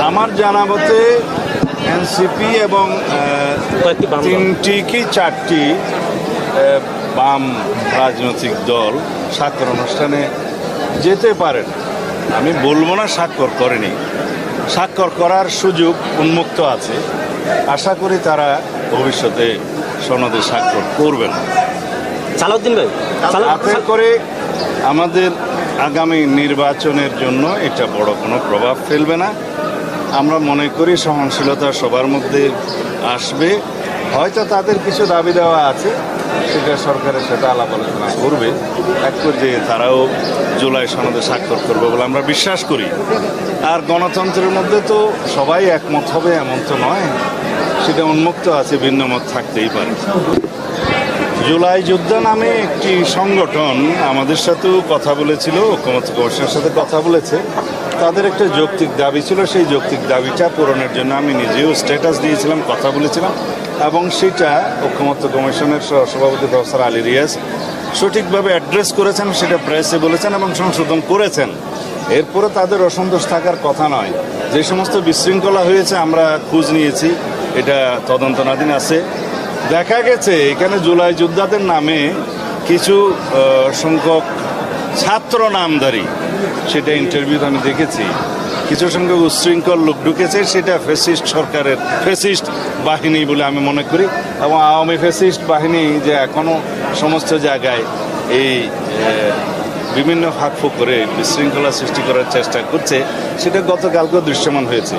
আমার জানা মতে এনসিপি এবং তিনটি কি চারটি বাম রাজনৈতিক দল স্বাক্ষর অনুষ্ঠানে যেতে পারেন। আমি বলবো না স্বাক্ষর করেনি, স্বাক্ষর করার সুযোগ উন্মুক্ত আছে। আশা করি তারা ভবিষ্যতে সনদে স্বাক্ষর করবেন। সালাউদ্দিন ভাই, তাতে করে আমাদের আগামী নির্বাচনের জন্য এটা বড় কোনো প্রভাব ফেলবে না। আমরা মনে করি সহনশীলতা সবার মধ্যে আসবে। হয়তো তাদের কিছু দাবি দেওয়া আছে, সেটা সরকারের সাথে আলাপ আলোচনা করবে। এক পর্যায়ে তারাও জুলাই সনদে স্বাক্ষর করবে বলে আমরা বিশ্বাস করি। আর গণতন্ত্রের মধ্যে তো সবাই একমত হবে এমন তো নয়, সেটা উন্মুক্ত আছে, ভিন্ন মত থাকতেই পারে। জুলাই যোদ্ধা নামে একটি সংগঠন আমাদের সাথেও কথা বলেছিল, ঐক্যমত্য কমিশনের সাথে কথা বলেছে। তাদের একটা যৌক্তিক দাবি ছিল, সেই যৌক্তিক দাবিটা পূরণের জন্য আমি নিজেও স্ট্যাটাস দিয়েছিলাম, কথা বলেছিলাম, এবং সেটা ঐক্যমত্য কমিশনের সভাপতি প্রফেসর আলী রিয়াজ সঠিকভাবে অ্যাড্রেস করেছেন, সেটা প্রেসে বলেছেন এবং সংশোধন করেছেন। এরপরে তাদের অসন্তোষ থাকার কথা নয়। যে সমস্ত বিশৃঙ্খলা হয়েছে আমরা খোঁজ নিয়েছি, এটা তদন্তনাধীন আছে। দেখা গেছে এখানে জুলাই যোদ্ধাদের নামে কিছু সংখ্যক ছাত্র নামধারী, সেটা ইন্টারভিউতে আমি দেখেছি, কিছু সংখ্যক উচ্ছৃঙ্খল লোক ঢুকেছে। সেটা ফ্যাসিস্ট সরকারের ফ্যাসিস্ট বাহিনী বলে আমি মনে করি। এবং আওয়ামী ফ্যাসিস্ট বাহিনী যে এখনও সমস্ত জায়গায় এই বিভিন্ন ফাঁকফোঁক করে বিশৃঙ্খলা সৃষ্টি করার চেষ্টা করছে, সেটা গতকালকেও দৃশ্যমান হয়েছে।